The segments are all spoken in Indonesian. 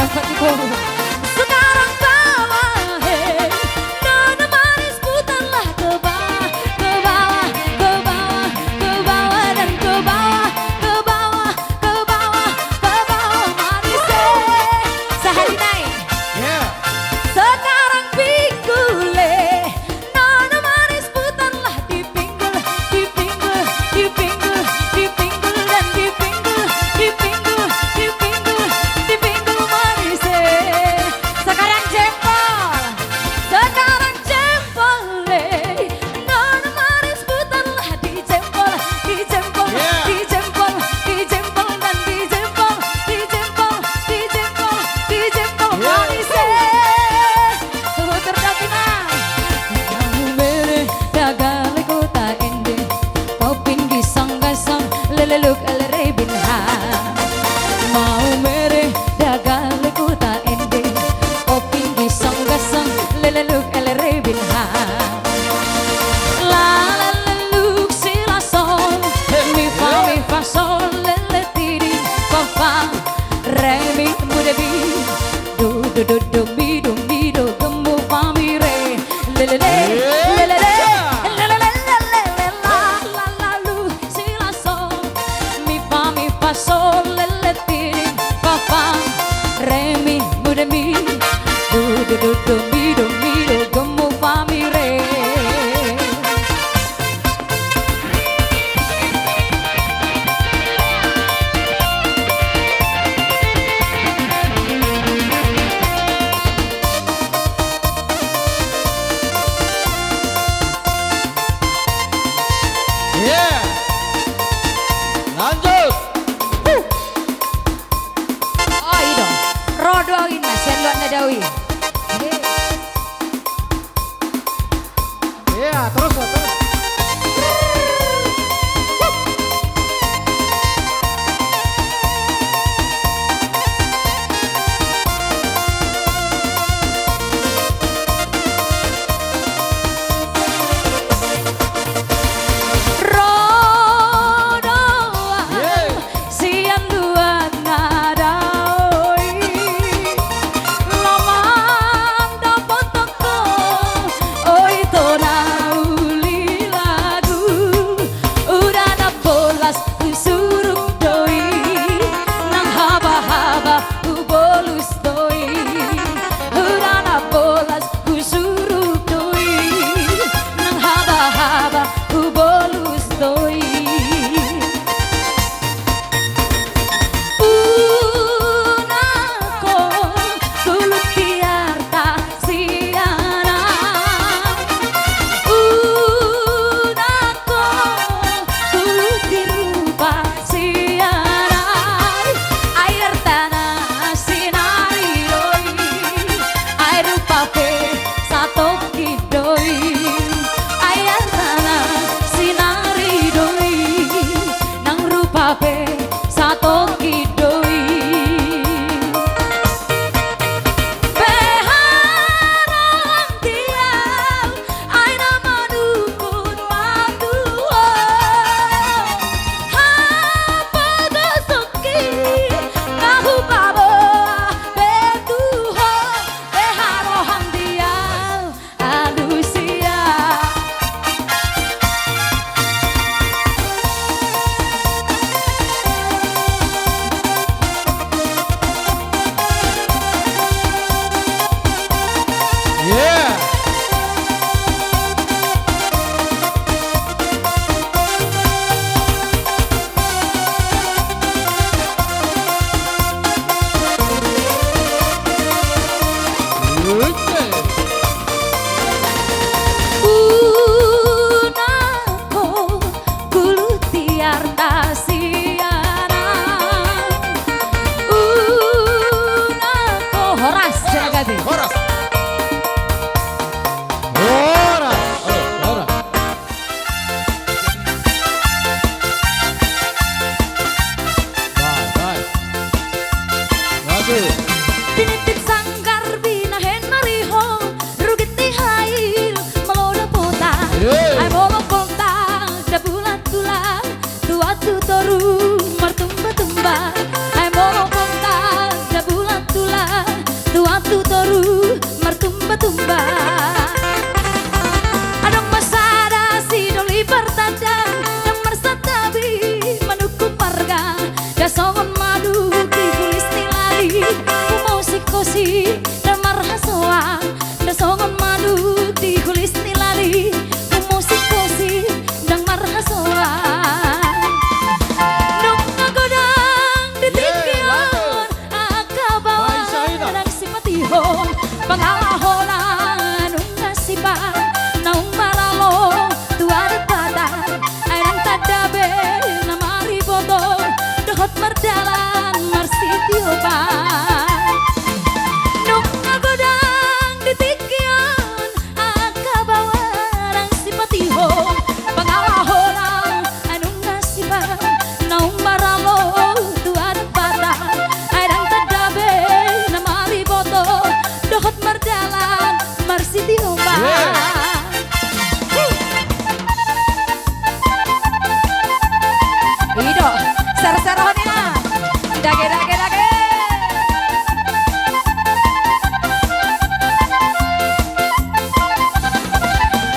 Sekarang bawa hei, nona manis putarlah ke bawah, ke bawah, ke bawah, ke bawah dan ke bawah, ke bawah, ke bawah, ke bawah manis hei. Sehari naik. Sekarang pinggule, nona manis putarlah di pinggul, di pinggul, di pinggul, di pinggul dan di pinggul, di pinggul, di pinggul, di pinggul manis hei. Sekarang jempol, sekarang jempol hei, nona manis putarlah di jempol, di jempol, di jempol, di jempol dan di jempol, di jempol, di jempol, di jempol manis hei. Kamu mere dagale kota ende, kopin gisang gasang leleluk elere binha. Mau mere dagale kota ende, kopin gisang gasang leleluk elere binha. La leleluk sila sol, mi fa sol lele tiri fa fa re mi mu de bi do do do do mi do mi do gemu fa mi re lelele lelele lelele lelele la la la lu sila sol mi fa sol lele tiri fa fa re mi mu de mi do do do do mi do gemu fa mi re. Lanjut. Oh iya dong, rodoin mas, yang luar nadawi. Terus terus. Rodoan, siang dua nadawi. Lamang dapat toko, oi tona uli lagu. Udah na bolas usuruk doi, nang haba-haba ubolus doi. Udah na bolas usuruk doi, nang haba-haba ubolus doi. Unako kulut tiarta siana. Unako kulut dirupa siana. Air tanah sinari doi, air rupa pe satu kidoi. Air tanah sinari doi, nang rupa pe satu kidoi. Beharang tiang, aina madukun maduo. Hapa gosoki, kahu baboa betuho. Beharang tiang, alusia. Unako kulut tiarta siana. Unako horas jagade. Horas. Horas. Horas. Bye. Lanjut. Tinitip sangkar binahen mariho, rugit di hail meloda pota. Ay molo pota da bulan tulang, tua tu toru martumba tumba. Ay molo pota da bulan tulang, tu toru mertumba-tumba. Adong masada si doli bertandang yang mersatabi menukung marga dasongon madu di kulis nilai musik kosi dan marhasoa dasongon madu di kulis nilai musik kosi dan marhasoa. Nung ngagodang ditinggian akabawa nang simpatihon pangalaholan nung nasiban naung maralo tuadat badan airang tadabe namari boto dohot merdalan marsitioban. Nung ngagodang ditinggian akabawa nang simpatihon pangalaholan nung nasiban naung maralo tuadat badan airang tadabe namari boto dohot merdalan marsitioban. Ido, sar-sarohon na. Dage.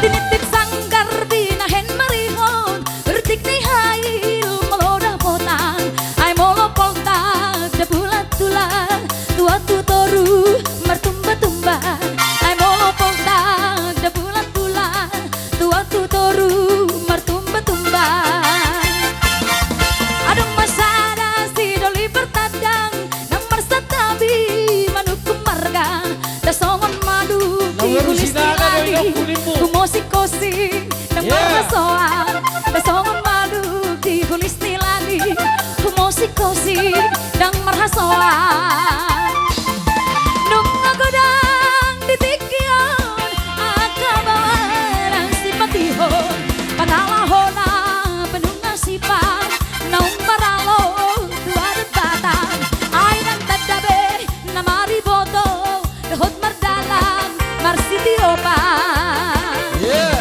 Tinitip sanggar binahen marihon, bertik ni hail melodah potan, ay molo poltak da bulat tulan, tua tu toru mertumba-tumba, ay molo poltak da bulat tulan, tua tu toru mertumba-tumba. Adong masada si doli bertandang nang mersatabi manukung marga dasongon madu di kulis nilai musik kosi nang marhasoan dasongon madu di kulis nilai musik kosi nang marhasoan. Nung ngagodang ditinggian akabawa nang simpatihon pangalahona penuh nasiban naung maralo tuadat batang ay nang tadabe namari boto dohot merdalan marsitioban. Yeah.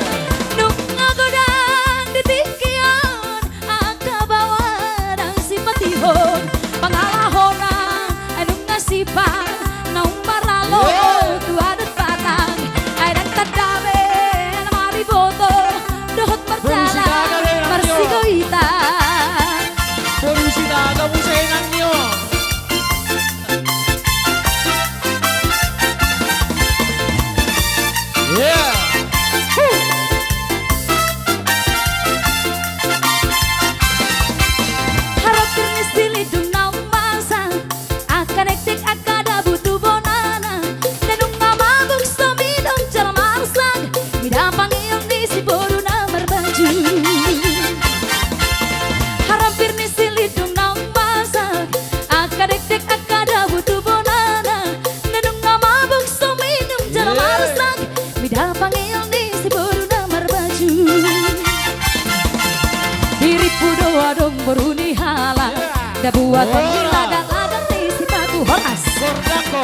Nung ngagodang ditinggian akabawa nang simpatihon pangalahona anong nasiban naung maralo tuadat batang ay nang tadabe namari boto dohot merdalan marsigoitan. Felicidad ang usahinan niyo. Yeah. Harap kirnis dilidung na umasa akadektik akada butuh bonana danung ngamabog sa midong jalan marsag midapang iyong disi boru na berbaju. Harap kirnis dilidung na umasa akadektik akada butuh bonana danung ngamabog sa midong jalan marsag midapang iyong disi boru na berbaju. Hirip pudo adong beruni hala da buat panggiladan adan di si batu horas. Gordako.